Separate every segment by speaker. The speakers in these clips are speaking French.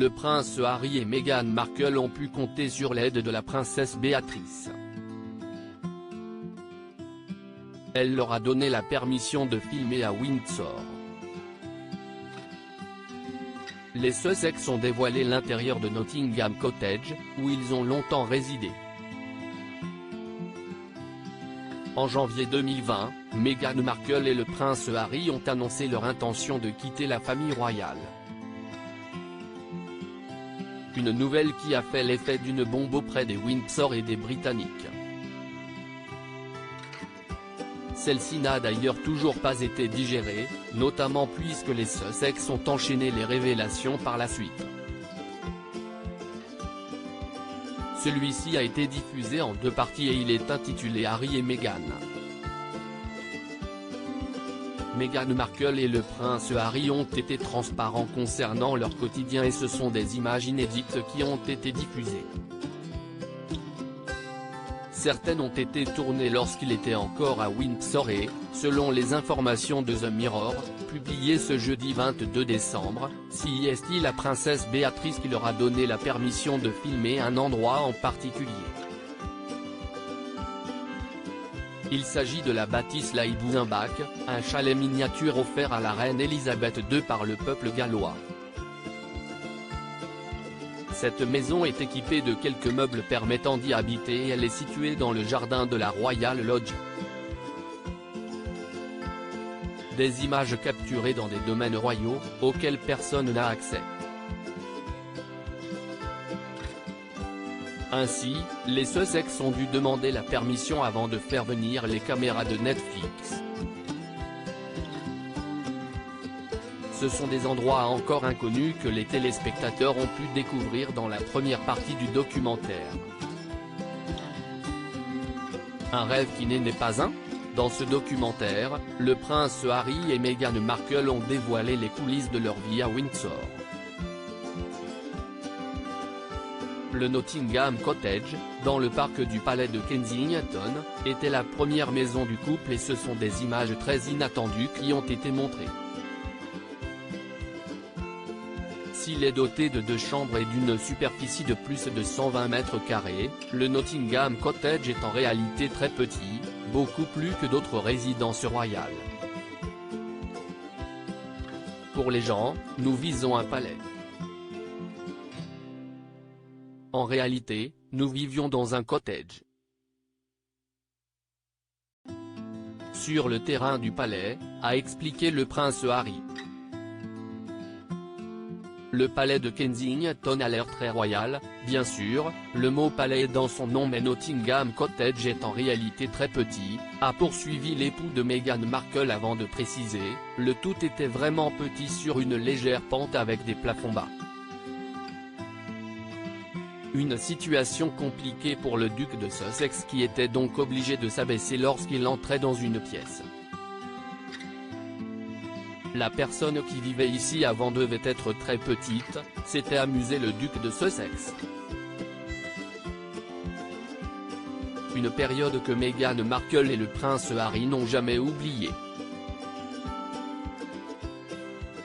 Speaker 1: le prince Harry et Meghan Markle ont pu compter sur l'aide de la princesse Béatrice. Elle leur a donné la permission de filmer à Windsor. Les Sussex ont dévoilé l'intérieur de Nottingham Cottage, où ils ont longtemps résidé. En janvier 2020, Meghan Markle et le prince Harry ont annoncé leur intention de quitter la famille royale. Une nouvelle qui a fait l'effet d'une bombe auprès des Windsor et des Britanniques. Celle-ci n'a d'ailleurs toujours pas été digérée, notamment puisque les Sussex ont enchaîné les révélations par la suite. Celui-ci a été diffusé en 2 parties et il est intitulé Harry et Meghan. Meghan Markle et le prince Harry ont été transparents concernant leur quotidien et ce sont des images inédites qui ont été diffusées. Certaines ont été tournées lorsqu'il était encore à Windsor et, selon les informations de The Mirror, publiées ce jeudi 22 décembre, c'est la princesse Béatrice qui leur a donné la permission de filmer un endroit en particulier. Il s'agit de la bâtisse Laïbouzinbach, un chalet miniature offert à la reine Elisabeth II par le peuple gallois. Cette maison est équipée de quelques meubles permettant d'y habiter et elle est située dans le jardin de la Royal Lodge. Des images capturées dans des domaines royaux, auxquels personne n'a accès. Ainsi, les Sussex ont dû demander la permission avant de faire venir les caméras de Netflix. Ce sont des endroits encore inconnus que les téléspectateurs ont pu découvrir dans la première partie du documentaire. Un rêve qui n'est pas un ? Dans ce documentaire, le prince Harry et Meghan Markle ont dévoilé les coulisses de leur vie à Windsor. Le Nottingham Cottage, dans le parc du palais de Kensington, était la première maison du couple et ce sont des images très inattendues qui ont été montrées. S'il est doté de 2 chambres et d'une superficie de plus de 120 mètres carrés, le Nottingham Cottage est en réalité très petit, beaucoup plus que d'autres résidences royales. Pour les gens, nous visons un palais. En réalité, nous vivions dans un cottage. Sur le terrain du palais, a expliqué le prince Harry. Le palais de Kensington a l'air très royal, bien sûr, le mot palais est dans son nom mais Nottingham Cottage est en réalité très petit, a poursuivi l'époux de Meghan Markle avant de préciser, le tout était vraiment petit sur une légère pente avec des plafonds bas. Une situation compliquée pour le duc de Sussex qui était donc obligé de s'abaisser lorsqu'il entrait dans une pièce. La personne qui vivait ici avant devait être très petite, s'était amusé le duc de Sussex. Une période que Meghan Markle et le prince Harry n'ont jamais oubliée.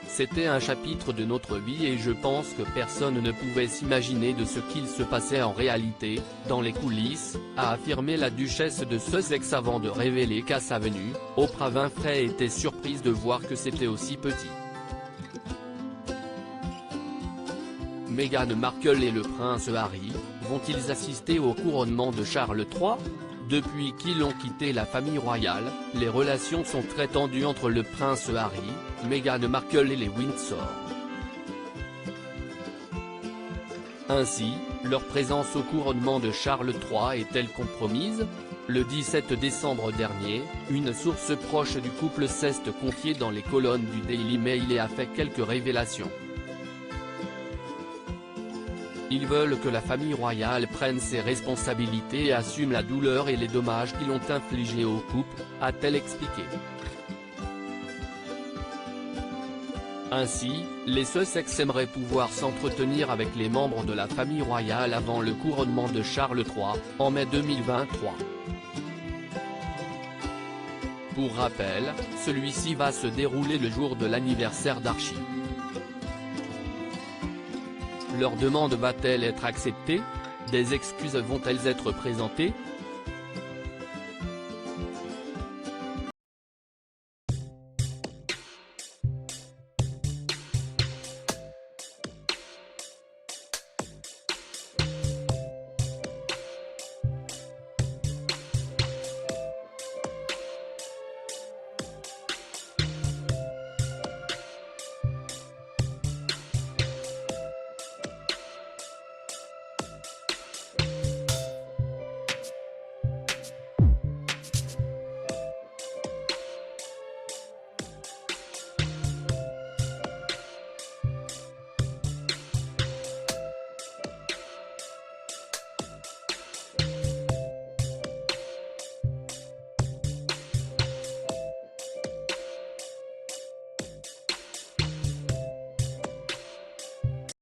Speaker 1: C'était un chapitre de notre vie et je pense que personne ne pouvait s'imaginer de ce qu'il se passait en réalité, dans les coulisses, a affirmé la duchesse de Sussex avant de révéler qu'à sa venue, Oprah Winfrey était surprise de voir que c'était aussi petit. Meghan Markle et le prince Harry, vont-ils assister au couronnement de Charles III ? Depuis qu'ils ont quitté la famille royale, les relations sont très tendues entre le prince Harry, Meghan Markle et les Windsor. Ainsi, leur présence au couronnement de Charles III est-elle compromise ? Le 17 décembre dernier, une source proche du couple s'est confiée dans les colonnes du Daily Mail et a fait quelques révélations. Ils veulent que la famille royale prenne ses responsabilités et assume la douleur et les dommages qu'ils ont infligés au couple, a-t-elle expliqué. Ainsi, les Sussex aimeraient pouvoir s'entretenir avec les membres de la famille royale avant le couronnement de Charles III, en mai 2023. Pour rappel, celui-ci va se dérouler le jour de l'anniversaire d'Archie. Leur demande va-t-elle être acceptée? Des excuses vont-elles être présentées?